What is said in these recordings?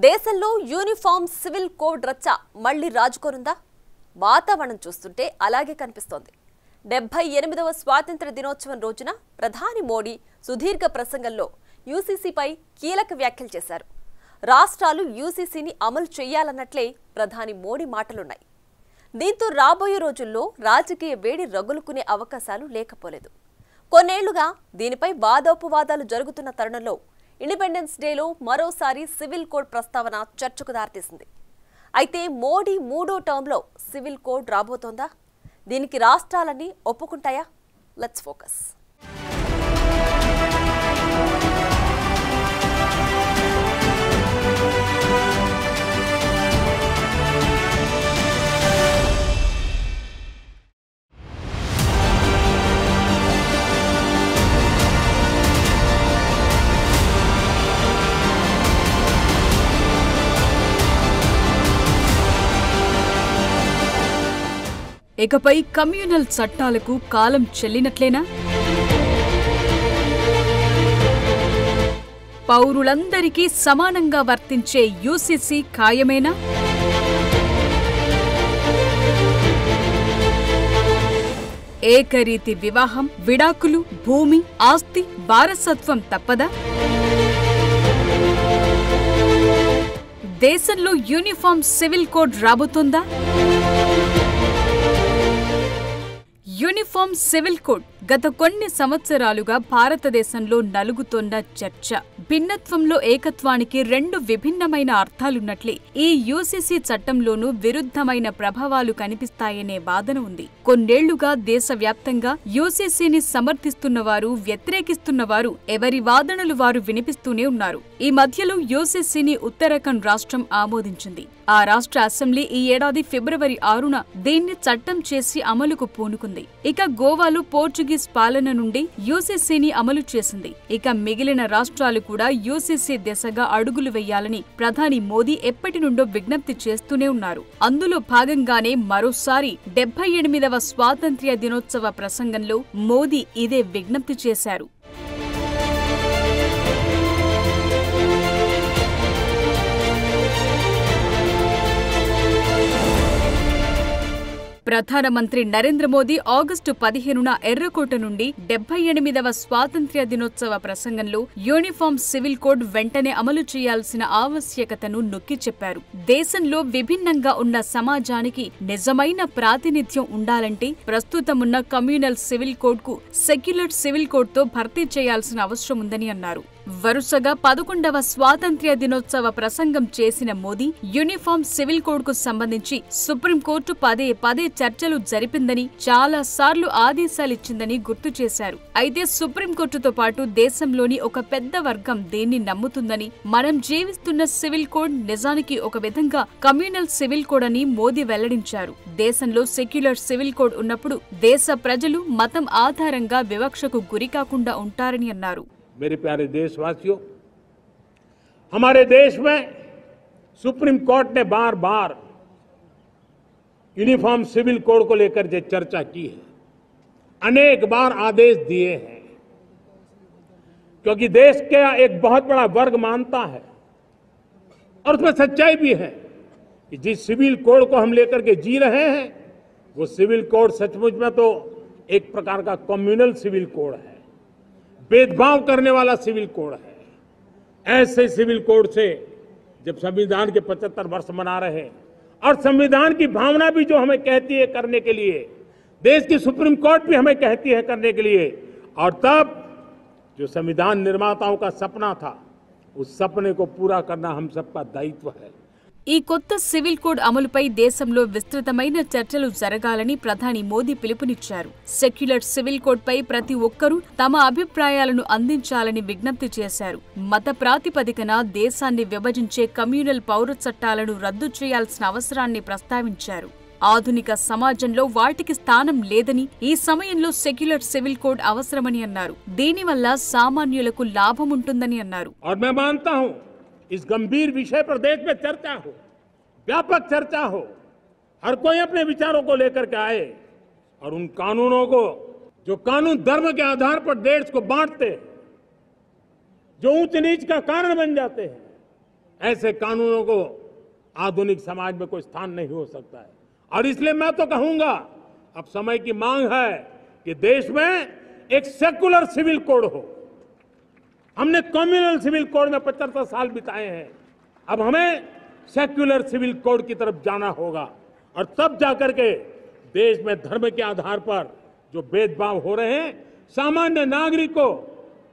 దేశంలో uniform civil code రచ్చ మళ్లీ రాజుకోనుందా? వాతావరణం చూస్తుంటే అలాగే కనిపిస్తోంది. 78వ స్వాతంత్ర్య దినోత్సవం రోజున ప్రధాని మోడీ సుదీర్ఘ ప్రసంగంలో యూసీసీపై కీలక వ్యాఖ్యలు చేశారు. రాష్ట్రాలు యూసీసీని అమలు చేయాలన్నట్లే ప్రధాని మోడీ మాటలున్నాయి. దీంతో రాబోయే రోజుల్లో రాజకీయ వేడి రగులుకునే అవకాశాలు లేకపోలేదు. కొన్నేళ్లుగా దీనిపై వాదోపవాదాలు జరుగుతున్న తరుణంలో ఇండిపెండెన్స్ డేలో మరోసారి సివిల్ కోడ్ ప్రస్తావన చర్చకు దారితీసింది. అయితే మోడీ మూడో టర్మ్లో సివిల్ కోడ్ రాబోతోందా? దీనికి రాష్ట్రాలన్నీ ఒప్పుకుంటాయా? Let's focus. ఇకపై కమ్యూనల్ చట్టాలకు కాలం చెల్లినట్లేనా? పౌరులందరికీ సమానంగా వర్తించే యూసీసీ ఖాయమేనా? ఏకరీతి వివాహం, విడాకులు, భూమి, ఆస్తి, వారసత్వం తప్పదా? దేశంలో యూనిఫామ్ సివిల్ కోడ్ రాబోతోందా? యూనిఫామ్ సివిల్ కోడ్ గత కొన్ని సంవత్సరాలుగా భారతదేశంలో నలుగుతోన్న చర్చ. భిన్నత్వంలో ఏకత్వానికి రెండు విభిన్నమైన అర్థాలున్నట్లే ఈ యూసీసీ చట్టంలోనూ విరుద్ధమైన ప్రభావాలు కనిపిస్తాయనే వాదన ఉంది. కొన్నేళ్లుగా దేశవ్యాప్తంగా యూసీసీని సమర్థిస్తున్నవారు, వ్యతిరేకిస్తున్నవారు ఎవరి వాదనలు వారు వినిపిస్తూనే ఉన్నారు. ఈ మధ్యలో యూసీసీని ఉత్తరాఖండ్ రాష్ట్రం ఆమోదించింది. ఆ రాష్ట్ర అసెంబ్లీ ఈ ఏడాది ఫిబ్రవరి 6న దీన్ని చట్టం చేసి అమలుకు పూనుకుంది. ఇక గోవాలో పోర్చుగీస్ పాలన నుండి యూసీసీని అమలు చేసింది. ఇక మిగిలిన రాష్ట్రాలు కూడా యూసీసీ దిశగా అడుగులు వేయాలని ప్రధాని మోదీ ఎప్పటి నుండో విజ్ఞప్తి చేస్తూనే ఉన్నారు. అందులో భాగంగానే మరోసారి 78వ స్వాతంత్ర్య దినోత్సవ ప్రసంగంలో మోదీ ఇదే విజ్ఞప్తి చేశారు. ప్రధానమంత్రి నరేంద్ర మోదీ ఆగస్టు 15న ఎర్రకోట నుండి 78వ స్వాతంత్ర్య దినోత్సవ ప్రసంగంలో యూనిఫామ్ సివిల్ కోడ్ వెంటనే అమలు చేయాల్సిన ఆవశ్యకతను నొక్కి చెప్పారు. దేశంలో విభిన్నంగా ఉన్న సమాజానికి నిజమైన ప్రాతినిధ్యం ఉండాలంటే ప్రస్తుతమున్న కమ్యూనల్ సివిల్ కోడ్ కు సెక్యులర్ సివిల్ కోడ్ తో భర్తీ చేయాల్సిన అవసరం ఉందని అన్నారు. వరుసగా 11వ స్వాతంత్ర్య దినోత్సవ ప్రసంగం చేసిన మోదీ యూనిఫామ్ సివిల్ కోడ్ కు సంబంధించి సుప్రీంకోర్టు పదే పదే చర్చలు జరిపిందని, చాలా సార్లు ఆదేశాలిచ్చిందని గుర్తు చేశారు. అయితే సుప్రీంకోర్టుతో పాటు దేశంలోని ఒక పెద్ద వర్గం దీన్ని నమ్ముతుందని, మనం జీవిస్తున్న సివిల్ కోడ్ నిజానికి ఒక విధంగా కమ్యూనల్ సివిల్ కోడ్ అని మోదీ వెల్లడించారు. దేశంలో సెక్యులర్ సివిల్ కోడ్ ఉన్నప్పుడు దేశ ప్రజలు మతం ఆధారంగా వివక్షకు గురికాకుండా ఉంటారని అన్నారు. मेरे प्यारे देशवासियों, हमारे देश में सुप्रीम कोर्ट ने बार बार यूनिफॉर्म सिविल कोड को लेकर जो चर्चा की है, अनेक बार आदेश दिए हैं, क्योंकि देश का एक बहुत बड़ा वर्ग मानता है और उसमें सच्चाई भी है कि जिस सिविल कोड को हम लेकर के जी रहे हैं वो सिविल कोड सचमुच में तो एक प्रकार का कम्युनल सिविल कोड है, भेदभाव करने वाला सिविल कोड है। ऐसे सिविल कोड से जब संविधान के 75 वर्ष मना रहे हैं और संविधान की भावना भी जो हमें कहती है करने के लिए, देश की सुप्रीम कोर्ट भी हमें कहती है करने के लिए, और तब जो संविधान निर्माताओं का सपना था उस सपने को पूरा करना हम सबका दायित्व है. ఈ కొత్త సివిల్ కోడ్ అమలుపై దేశంలో విస్తృతమైన చర్చలు జరగాలని ప్రధాని మోదీ పిలుపునిచ్చారు. సెక్యులర్ సివిల్ కోడ్ పై ప్రతి ఒక్కరూ తమ అభిప్రాయాలను అందించాలని విజ్ఞప్తి చేశారు. మత ప్రాతిపదికన దేశాన్ని విభజించే కమ్యూనల్ పౌర చట్టాలను రద్దు చేయాల్సిన అవసరాన్ని ప్రస్తావించారు. ఆధునిక సమాజంలో వాటికి స్థానం లేదని, ఈ సమయంలో సెక్యులర్ సివిల్ కోడ్ అవసరమని అన్నారు. దీనివల్ల సామాన్యులకు లాభముంటుందని అన్నారు. इस गंभीर विषय पर देश में चर्चा हो, व्यापक चर्चा हो, हर कोई अपने विचारों को लेकर के आए और उन कानूनों को जो कानून धर्म के आधार पर देश को बांटते हैं, जो ऊंच नीच का कारण बन जाते हैं, ऐसे कानूनों को आधुनिक समाज में कोई स्थान नहीं हो सकता है। और इसलिए मैं तो कहूंगा, अब समय की मांग है कि देश में एक सेकुलर सिविल कोड हो। हमने कम्युनल सिविल कोड में 75 साल बिताए हैं, अब हमें सेक्युलर सिविल कोड की तरफ जाना होगा और तब जाकर के देश में धर्म के आधार पर जो भेदभाव हो रहे हैं, सामान्य नागरिक को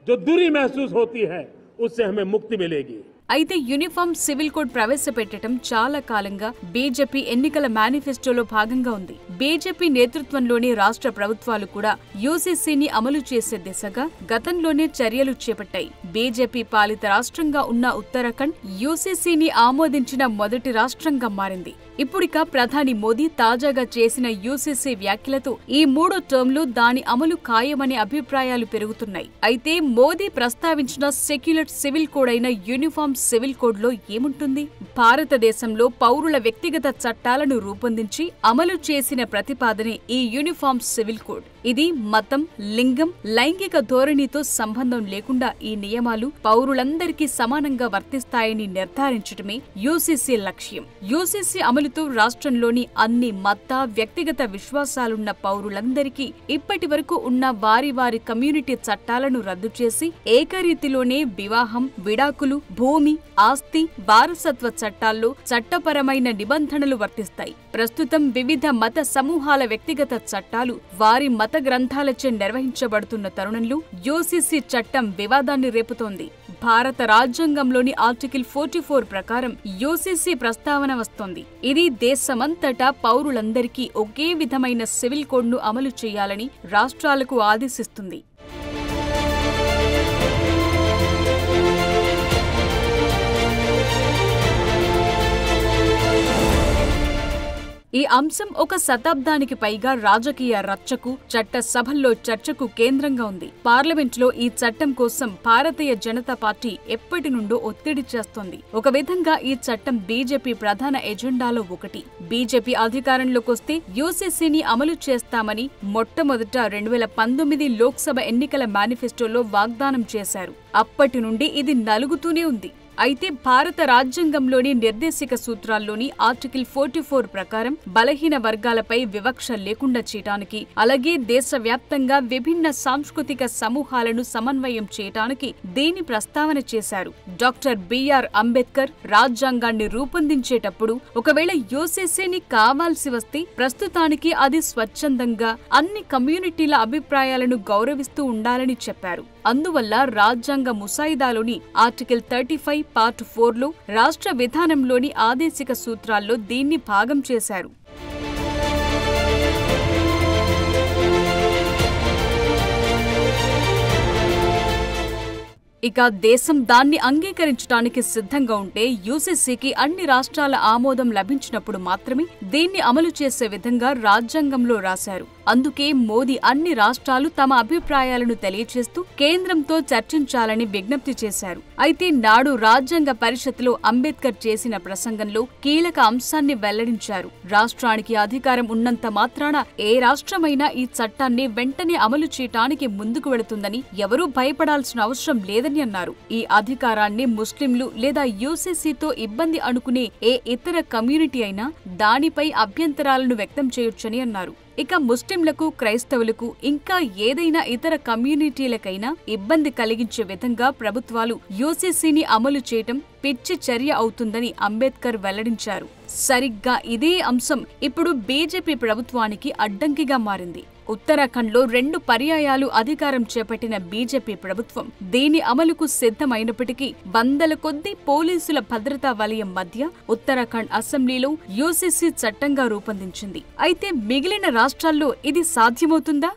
जो दूरी महसूस होती है, उससे हमें मुक्ति मिलेगी। అయితే యూనిఫామ్ సివిల్ కోడ్ ప్రవేశపెట్టడం చాలా కాలంగా బీజేపీ ఎన్నికల మేనిఫెస్టోలో భాగంగా ఉంది. బీజేపీ నేతృత్వంలోని రాష్ట్ర ప్రభుత్వాలు కూడా యూసీసీని అమలు చేసే దిశగా గతంలోనే చర్యలు చేపట్టాయి. బీజేపీ పాలిత రాష్ట్రంగా ఉన్న ఉత్తరాఖండ్ యూసీసీని ఆమోదించిన మొదటి రాష్ట్రంగా మారింది. ఇప్పుడిక ప్రధాని మోదీ తాజాగా చేసిన యూసీసీ వ్యాఖ్యలతో ఈ మూడో టర్మ్లో దాని అమలు ఖాయమనే అభిప్రాయాలు పెరుగుతున్నాయి. అయితే మోదీ ప్రస్తావించిన సెక్యులర్ సివిల్ కోడ్ అయిన యూనిఫామ్ సివిల్ కోడ్ లో ఏముంటుంది? భారతదేశంలో పౌరుల వ్యక్తిగత చట్టాలను రూపొందించి అమలు చేసిన ప్రతిపాదనే ఈ యూనిఫామ్ సివిల్ కోడ్. ఇది మతం, లింగం, లైంగిక ధోరణితో సంబంధం లేకుండా ఈ నియమాలు పౌరులందరికీ సమానంగా వర్తిస్తాయని నిర్ధారించడమే యూసీసీ లక్ష్యం. యూసీసీ అమలుతో రాష్ట్రంలోని అన్ని మత, వ్యక్తిగత విశ్వాసాలున్న పౌరులందరికీ ఇప్పటి వరకు ఉన్న వారి వారి కమ్యూనిటీ చట్టాలను రద్దు చేసి ఏకరీతిలోనే వివాహం, విడాకులు, భూమి, ఆస్తి, వారసత్వ చట్టాల్లో చట్టపరమైన నిబంధనలు వర్తిస్తాయి. ప్రస్తుతం వివిధ మత సమూహాల వ్యక్తిగత చట్టాలు వారి మత గ్రంథాలచే నిర్వహించబడుతున్న తరుణంలో యూసీసీ చట్టం వివాదాన్ని రేపుతోంది. భారత రాజ్యాంగంలోని ఆర్టికల్ 44 ప్రకారం యూసీసీ ప్రస్తావన వస్తోంది. ఇది దేశమంతటా పౌరులందరికీ ఒకే విధమైన సివిల్ కోడ్ను అమలు చేయాలని రాష్ట్రాలకు ఆదేశిస్తుంది. ఈ అంశం ఒక శతాబ్దానికి పైగా రాజకీయ రచ్చకు, చట్ట సభల్లో చర్చకు కేంద్రంగా ఉంది. పార్లమెంట్లో ఈ చట్టం కోసం భారతీయ జనతా పార్టీ ఎప్పటి నుండో ఒత్తిడి చేస్తోంది. ఒక విధంగా ఈ చట్టం బీజేపీ ప్రధాన ఎజెండాలో ఒకటి. బీజేపీ అధికారంలోకి వస్తే యూసీసీని అమలు చేస్తామని మొట్టమొదట 2019 లోక్సభ ఎన్నికల మేనిఫెస్టోలో వాగ్దానం చేశారు. అప్పటి నుండి ఇది నలుగుతూనే ఉంది. అయితే భారత రాజ్యాంగంలోని నిర్దేశిక సూత్రాల్లోని ఆర్టికల్ 44 ప్రకారం బలహీన వర్గాలపై వివక్ష లేకుండా చేయడానికి, అలాగే దేశవ్యాప్తంగా విభిన్న సాంస్కృతిక సమూహాలను సమన్వయం చేయడానికి దీని ప్రస్తావన చేశారు. డాక్టర్ బిఆర్ అంబేద్కర్ రాజ్యాంగాన్ని రూపొందించేటప్పుడు ఒకవేళ యూసీసీని కావాల్సి వస్తే ప్రస్తుతానికి అది స్వచ్ఛందంగా అన్ని కమ్యూనిటీల అభిప్రాయాలను గౌరవిస్తూ ఉండాలని చెప్పారు. అందువల్ల రాజ్యాంగ ముసాయిదాలోని ఆర్టికల్ 35 పార్ట్ 4లో రాష్ట్ర విధానంలోని ఆదేశిక సూత్రాల్లో దీన్ని భాగం చేశారు. ఇక దేశం దాన్ని అంగీకరించడానికి సిద్ధంగా ఉంటే యూసీసీకి అన్ని రాష్ట్రాల ఆమోదం లభించినప్పుడు మాత్రమే దీన్ని అమలు చేసే విధంగా రాజ్యాంగంలో రాశారు. అందుకే మోదీ అన్ని రాష్ట్రాలు తమ అభిప్రాయాలను తెలియజేస్తూ కేంద్రంతో చర్చించాలని విజ్ఞప్తి చేశారు. అయితే నాడు రాజ్యాంగ పరిషత్లో అంబేద్కర్ చేసిన ప్రసంగంలో కీలక అంశాన్ని వెల్లడించారు. రాష్ట్రానికి అధికారం ఉన్నంత మాత్రాన ఏ రాష్ట్రమైనా ఈ చట్టాన్ని వెంటనే అమలు చేయటానికి ముందుకు వెళుతుందని ఎవరూ భయపడాల్సిన అవసరం లేదని అన్నారు. ఈ అధికారాన్ని ముస్లింలు లేదా యూసీసీతో ఇబ్బంది అనుకునే ఏ ఇతర కమ్యూనిటీ అయినా దానిపై అభ్యంతరాలను వ్యక్తం చేయొచ్చని అన్నారు. ఇక ముస్లింలకు, క్రైస్తవులకు, ఇంకా ఏదైనా ఇతర కమ్యూనిటీలకైనా ఇబ్బంది కలిగించే విధంగా ప్రభుత్వాలు యూసీసీని అమలు చేయటం పిచ్చి చర్య అవుతుందని అంబేద్కర్ వెల్లడించారు. సరిగ్గా ఇదే అంశం ఇప్పుడు బీజేపీ ప్రభుత్వానికి అడ్డంకిగా మారింది. ఉత్తరాఖండ్లో 2 పర్యాయాలు అధికారం చేపట్టిన బీజేపీ ప్రభుత్వం దీని అమలుకు సిద్ధమైనప్పటికీ వందల కొద్దీ పోలీసుల భద్రతా వలయం మధ్య ఉత్తరాఖండ్ అసెంబ్లీలో యూసీసీ చట్టంగా రూపొందించింది. అయితే మిగిలిన రాష్ట్రాల్లో ఇది సాధ్యమవుతుందా?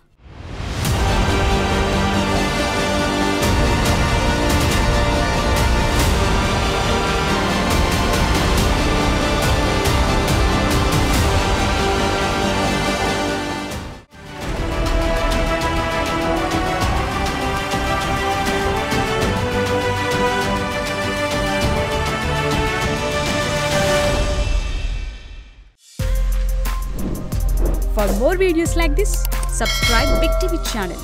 For more videos like this, subscribe Big TV channel.